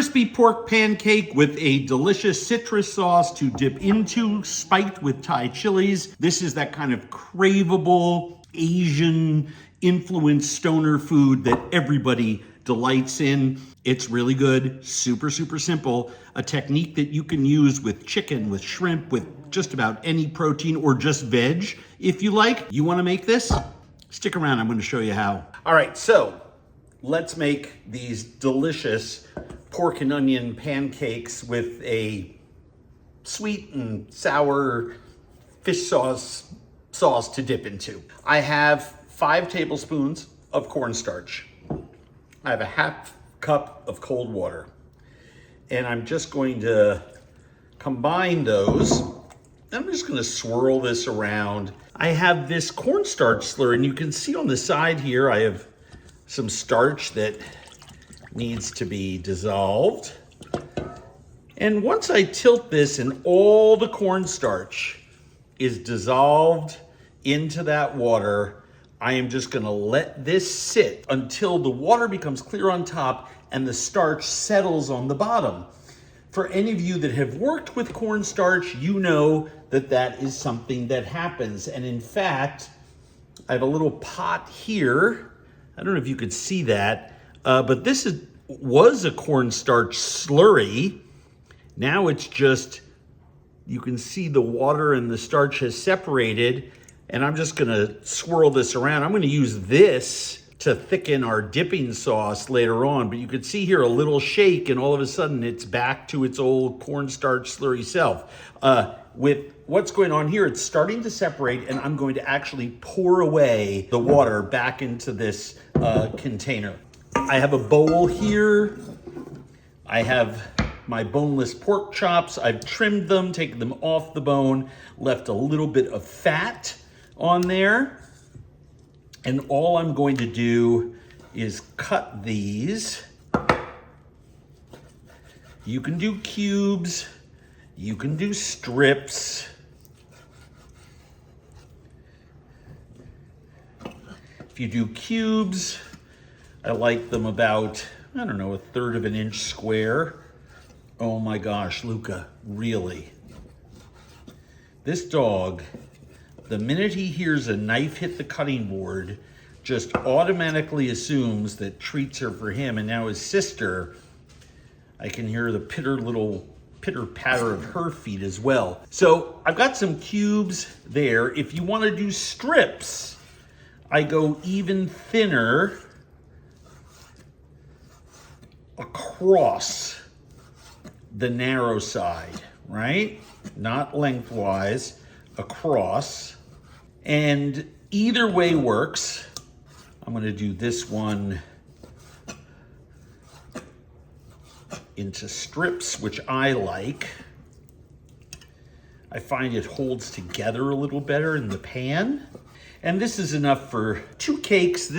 crispy pork pancake with a delicious citrus sauce to dip into, spiked with Thai chilies. This is that kind of craveable Asian influenced stoner food that everybody delights in. It's really good, super simple. A technique that you can use with chicken, with shrimp, with just about any protein, or just veg if you like. You wanna make this? Stick around, I'm gonna show you how. All right, so let's make these delicious pork and onion pancakes with a sweet and sour fish sauce to dip into. I have 5 tablespoons of cornstarch. I have a half cup of cold water. And I'm just going to combine those. I'm just gonna swirl this around. I have this cornstarch slurry, and you can see on the side here, I have some starch that needs to be dissolved. And once I tilt this and all the cornstarch is dissolved into that water, I am just gonna let this sit until the water becomes clear on top and the starch settles on the bottom. For any of you that have worked with cornstarch, you know that that is something that happens. And in fact, I have a little pot here. I don't know if you could see that, but this was a cornstarch slurry. Now it's just, you can see the water and the starch has separated, and I'm just gonna swirl this around. I'm gonna use this to thicken our dipping sauce later on, but you can see here a little shake and all of a sudden it's back to its old cornstarch slurry self. With what's going on here, it's starting to separate, and I'm going to actually pour away the water back into this container. I have a bowl here. I have my boneless pork chops. I've trimmed them, taken them off the bone, left a little bit of fat on there. And all I'm going to do is cut these. You can do cubes. You can do strips. If you do cubes, I like them about, I don't know, 1/3 of an inch square. Oh my gosh, Luca, really? This dog, the minute he hears a knife hit the cutting board, just automatically assumes that treats are for him. And now his sister, I can hear the pitter patter of her feet as well. So I've got some cubes there. If you want to do strips, I go even thinner across the narrow side, right? Not lengthwise, across. And either way works. I'm gonna do this one into strips, which I like. I find it holds together a little better in the pan. And this is enough for 2 cakes.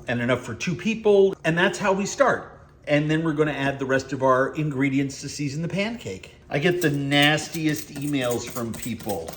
And enough for 2 people. And that's how we start. And then we're gonna add the rest of our ingredients to season the pancake. I get the nastiest emails from people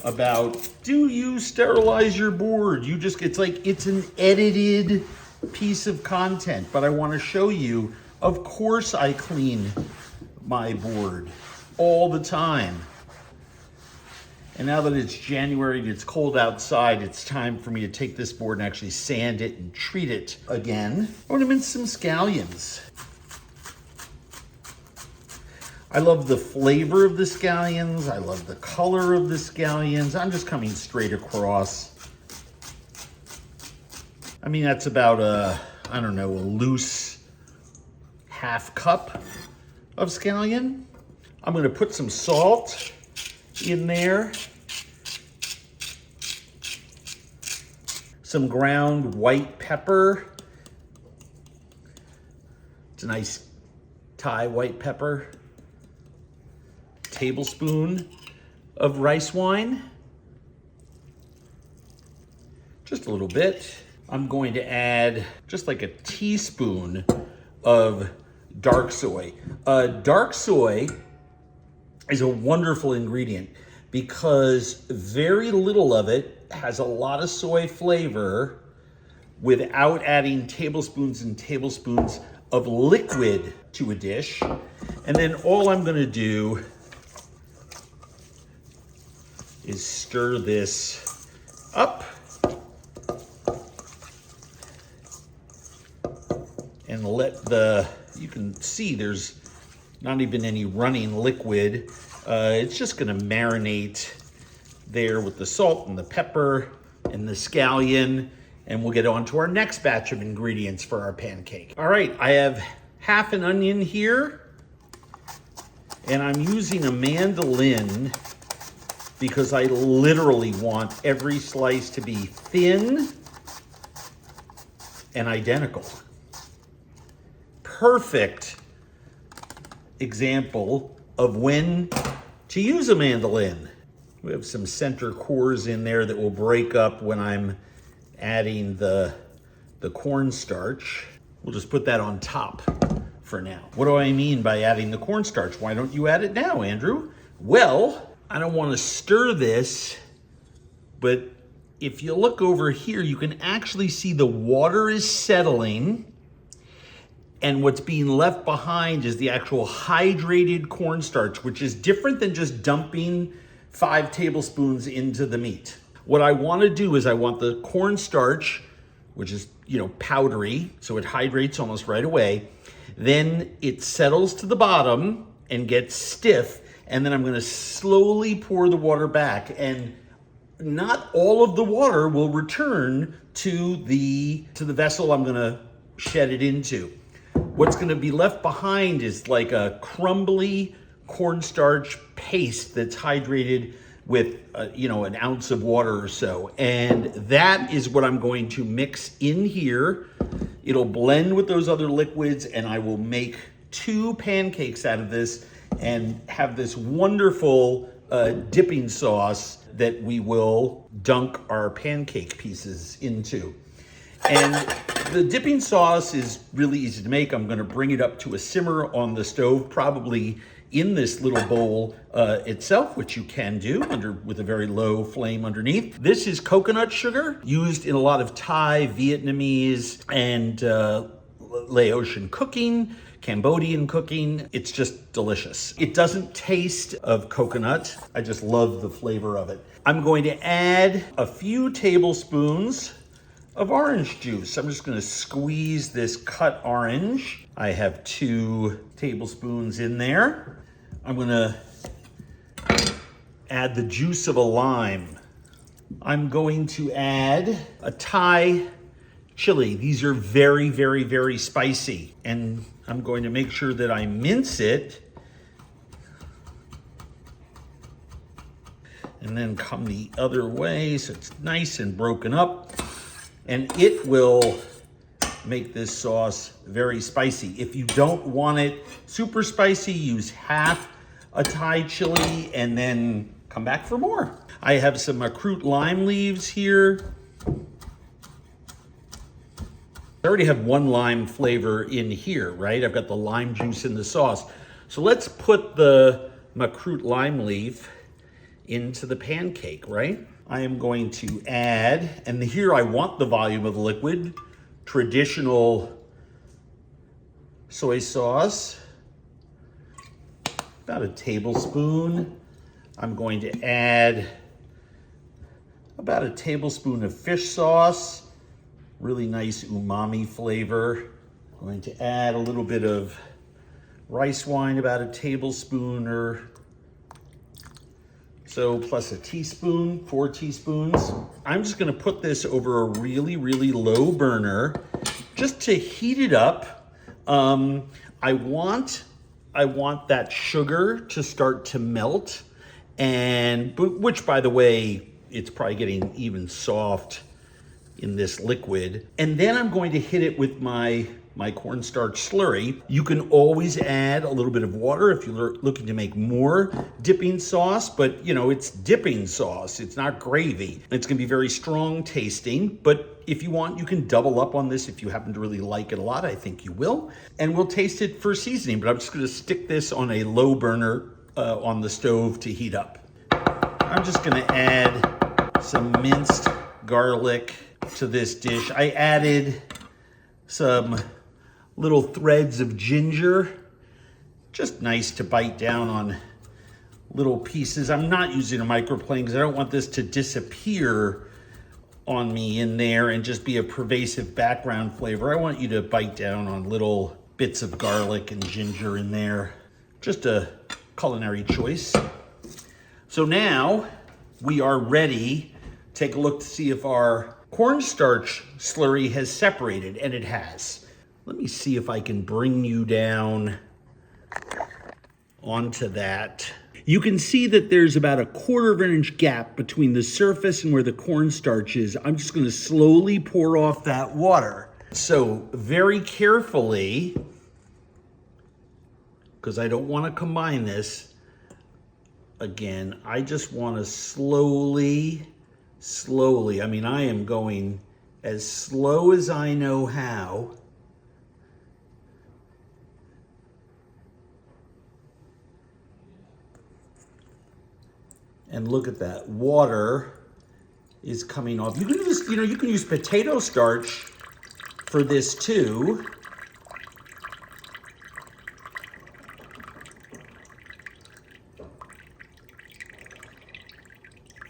about, do you sterilize your board? It's like, it's an edited piece of content, but I wanna show you, of course I clean my board all the time. And now that it's January and it's cold outside, it's time for me to take this board and actually sand it and treat it again. I want to mince some scallions. I love the flavor of the scallions. I love the color of the scallions. I'm just coming straight across. I mean, that's about a loose half cup of scallion. I'm going to put some salt in there, some ground white pepper. It's a nice Thai white pepper. Tablespoon of rice wine, just a little bit. I'm going to add just like a teaspoon of dark soy. Dark soy is a wonderful ingredient because very little of it has a lot of soy flavor without adding tablespoons and tablespoons of liquid to a dish. And then all I'm gonna do is stir this up and let you can see there's not even any running liquid. It's just gonna marinate there with the salt and the pepper and the scallion, and we'll get on to our next batch of ingredients for our pancake. All right, I have half an onion here, and I'm using a mandolin because I literally want every slice to be thin and identical. Perfect example of when to use a mandolin. We have some center cores in there that will break up when I'm adding the cornstarch. We'll just put that on top for now. What do I mean by adding the cornstarch? Why don't you add it now, Andrew? Well, I don't want to stir this, but if you look over here, you can actually see the water is settling, and what's being left behind is the actual hydrated cornstarch, which is different than just dumping 5 tablespoons into the meat. What I want to do is I want the cornstarch, which is, powdery, so it hydrates almost right away. Then it settles to the bottom and gets stiff, and then I'm going to slowly pour the water back, and not all of the water will return to the vessel I'm going to shed it into. What's going to be left behind is like a crumbly cornstarch paste that's hydrated with an ounce of water or so, and that is what I'm going to mix in here. It'll blend with those other liquids, and I will make 2 pancakes out of this and have this wonderful dipping sauce that we will dunk our pancake pieces into. And the dipping sauce is really easy to make. I'm going to bring it up to a simmer on the stove, probably in this little bowl itself, which you can do with a very low flame underneath. This is coconut sugar, used in a lot of Thai, Vietnamese, and Laotian cooking, Cambodian cooking. It's just delicious. It doesn't taste of coconut. I just love the flavor of it. I'm going to add a few tablespoons of orange juice. I'm just going to squeeze this cut orange. I have 2 tablespoons in there. I'm going to add the juice of a lime. I'm going to add a Thai chili. These are very, very, very spicy, and I'm going to make sure that I mince it and then come the other way so it's nice and broken up. And it will make this sauce very spicy. If you don't want it super spicy, use half a Thai chili and then come back for more. I have some accrued lime leaves here. I already have 1 lime flavor in here, right? I've got the lime juice in the sauce. So let's put the accrued lime leaf into the pancake, right? I am going to add, and here I want the volume of the liquid, traditional soy sauce, about a tablespoon. I'm going to add about a tablespoon of fish sauce, really nice umami flavor. I'm going to add a little bit of rice wine, about a tablespoon or so, plus a teaspoon, 4 teaspoons. I'm just gonna put this over a really, really low burner just to heat it up. I want that sugar to start to melt, which by the way, it's probably getting even soft in this liquid. And then I'm going to hit it with my cornstarch slurry. You can always add a little bit of water if you're looking to make more dipping sauce, but it's dipping sauce. It's not gravy. It's gonna be very strong tasting, but if you want, you can double up on this if you happen to really like it a lot. I think you will. And we'll taste it for seasoning, but I'm just gonna stick this on a low burner on the stove to heat up. I'm just gonna add some minced garlic to this dish. I added some little threads of ginger. Just nice to bite down on little pieces. I'm not using a microplane because I don't want this to disappear on me in there and just be a pervasive background flavor. I want you to bite down on little bits of garlic and ginger in there. Just a culinary choice. So now we are ready. Take a look to see if our cornstarch slurry has separated, and it has. Let me see if I can bring you down onto that. You can see that there's about a 1/4 inch gap between the surface and where the cornstarch is. I'm just going to slowly pour off that water. So very carefully, because I don't want to combine this, again, I just want to slowly, I mean, I am going as slow as I know how. And look at that, water is coming off. You can use, you can use potato starch for this too.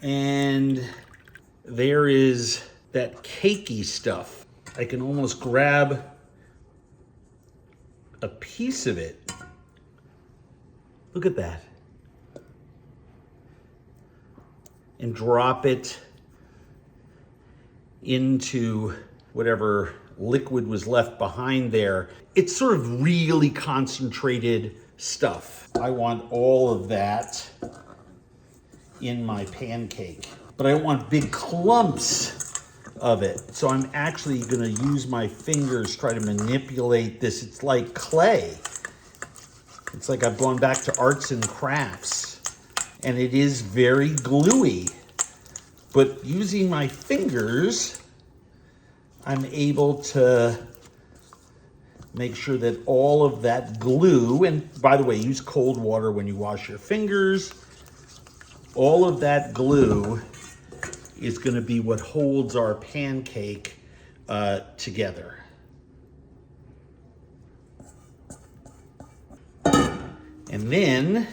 And there is that cakey stuff. I can almost grab a piece of it. Look at that. And drop it into whatever liquid was left behind there. It's sort of really concentrated stuff. I want all of that in my pancake, but I don't want big clumps of it. So I'm actually gonna use my fingers, try to manipulate this. It's like clay. It's like I've gone back to arts and crafts. And it is very gluey, but using my fingers, I'm able to make sure that all of that glue, and by the way, use cold water when you wash your fingers, all of that glue is gonna be what holds our pancake together. And then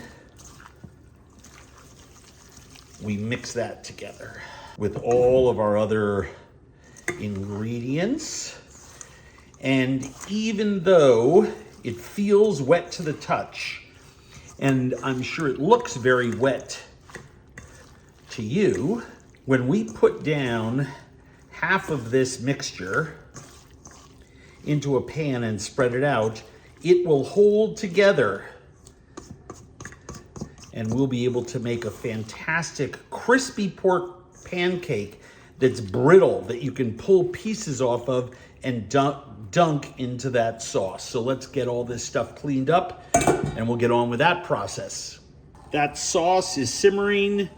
we mix that together with all of our other ingredients. And even though it feels wet to the touch, and I'm sure it looks very wet to you, when we put down half of this mixture into a pan and spread it out, it will hold together. And we'll be able to make a fantastic crispy pork pancake that's brittle, that you can pull pieces off of and dunk into that sauce. So let's get all this stuff cleaned up and we'll get on with that process. That sauce is simmering.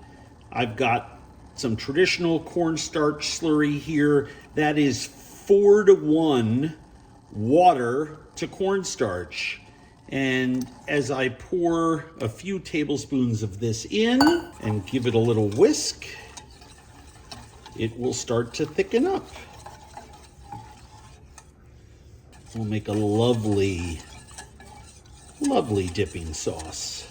I've got some traditional cornstarch slurry here. That is 4-to-1 water to cornstarch. And as I pour a few tablespoons of this in and give it a little whisk, it will start to thicken up. We'll make a lovely, lovely dipping sauce.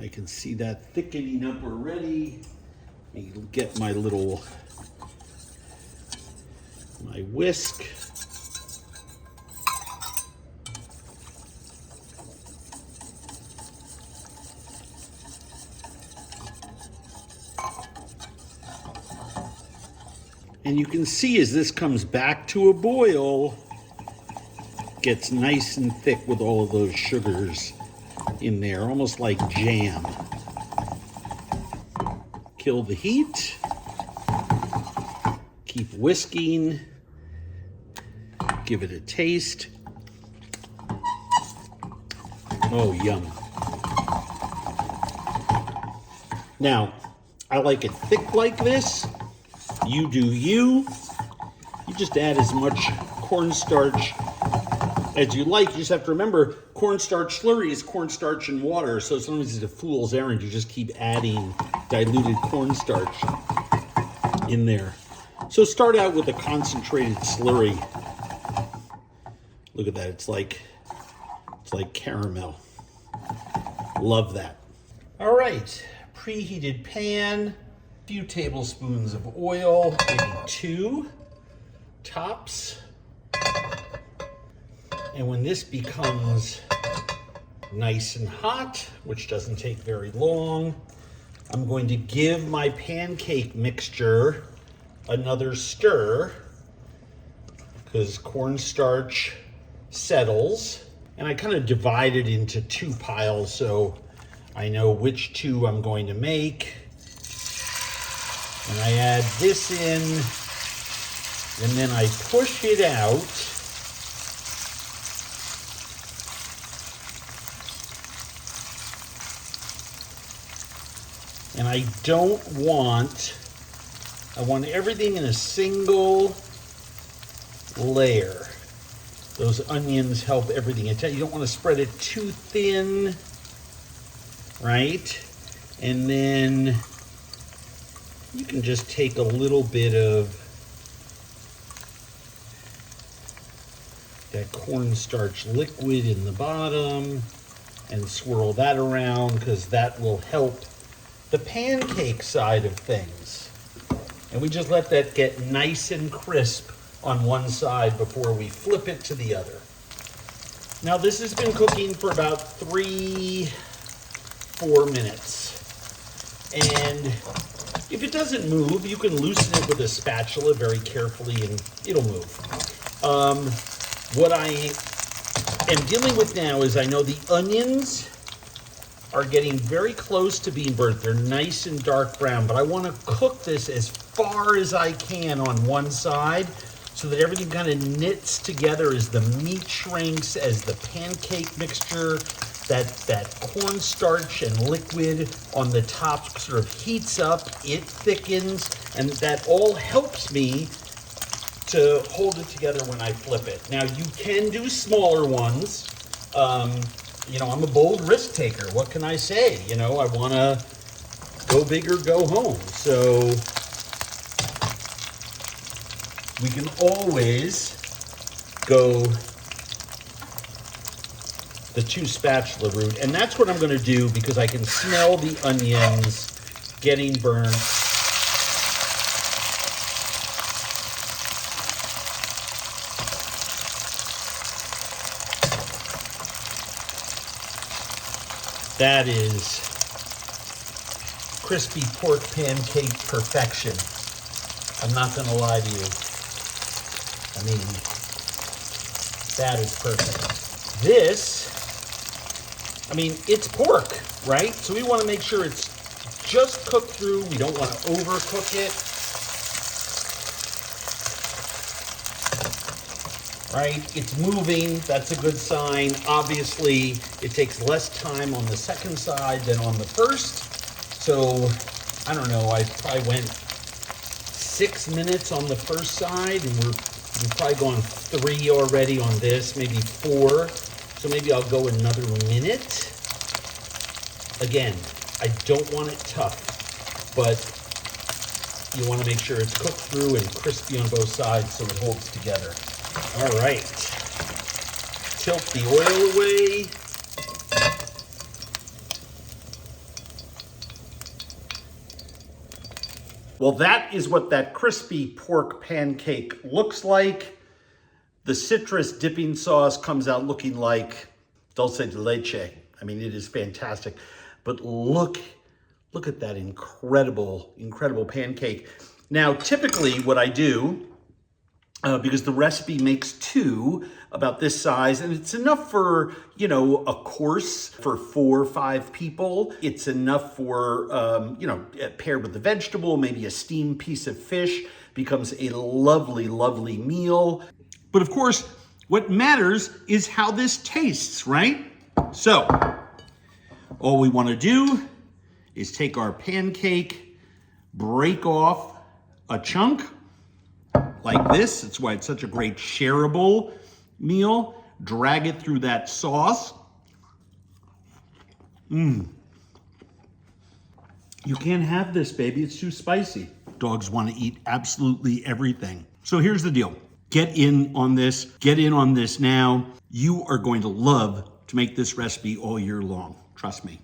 I can see that thickening up already. Let me get my whisk. And you can see as this comes back to a boil, gets nice and thick with all of those sugars in there, almost like jam. Kill the heat, keep whisking, give it a taste. Oh, yum. Now, I like it thick like this. You do you. You just add as much cornstarch as you like. You just have to remember, cornstarch slurry is cornstarch and water, so sometimes it's a fool's errand. You just keep adding diluted cornstarch in there. So start out with a concentrated slurry. Look at that, it's like caramel. Love that. All right, preheated pan, a few tablespoons of oil, maybe 2 tops. And when this becomes nice and hot, which doesn't take very long, I'm going to give my pancake mixture another stir, because cornstarch settles. And I kind of divide it into 2 piles so I know which 2 I'm going to make. And I add this in, and then I push it out. And I want everything in a single layer. Those onions help everything. You don't want to spread it too thin, right? And then you can just take a little bit of that cornstarch liquid in the bottom and swirl that around, because that will help the pancake side of things. And we just let that get nice and crisp on one side before we flip it to the other. Now this has been cooking for about 3-4 minutes. And if it doesn't move, you can loosen it with a spatula very carefully and it'll move. What I am dealing with now is I know the onions are getting very close to being burnt. They're nice and dark brown, but I want to cook this as far as I can on one side so that everything kind of knits together as the meat shrinks, as the pancake mixture, that cornstarch and liquid on the top sort of heats up, it thickens, and that all helps me to hold it together when I flip it. Now you can do smaller ones. You know, I'm a bold risk taker. What can I say? You know, I want to go big or go home. So we can always go the 2 spatula route. And that's what I'm going to do because I can smell the onions getting burnt. That is crispy pork pancake perfection. I'm not going to lie to you. I mean, that is perfect. This, I mean, it's pork, right? So we want to make sure it's just cooked through. We don't want to overcook it. Right? It's moving, that's a good sign. Obviously, it takes less time on the second side than on the first. So, I don't know, I probably went 6 minutes on the first side, and we've probably gone 3 already on this, maybe 4. So maybe I'll go another minute. Again, I don't want it tough, but you want to make sure it's cooked through and crispy on both sides so it holds together. All right, tilt the oil away. Well, that is what that crispy pork pancake looks like. The citrus dipping sauce comes out looking like dulce de leche. I mean, it is fantastic. But look at that incredible, incredible pancake. Now, typically what I do, because the recipe makes 2 about this size, and it's enough for, you know, a course for 4 or 5 people. It's enough for, you know, paired with the vegetable, maybe a steamed piece of fish, becomes a lovely, lovely meal. But of course, what matters is how this tastes, right? So, all we want to do is take our pancake, break off a chunk, like this. That's why it's such a great shareable meal. Drag it through that sauce. You can't have this, baby. It's too spicy. Dogs want to eat absolutely everything. So here's the deal. Get in on this. Get in on this now. You are going to love to make this recipe all year long. Trust me.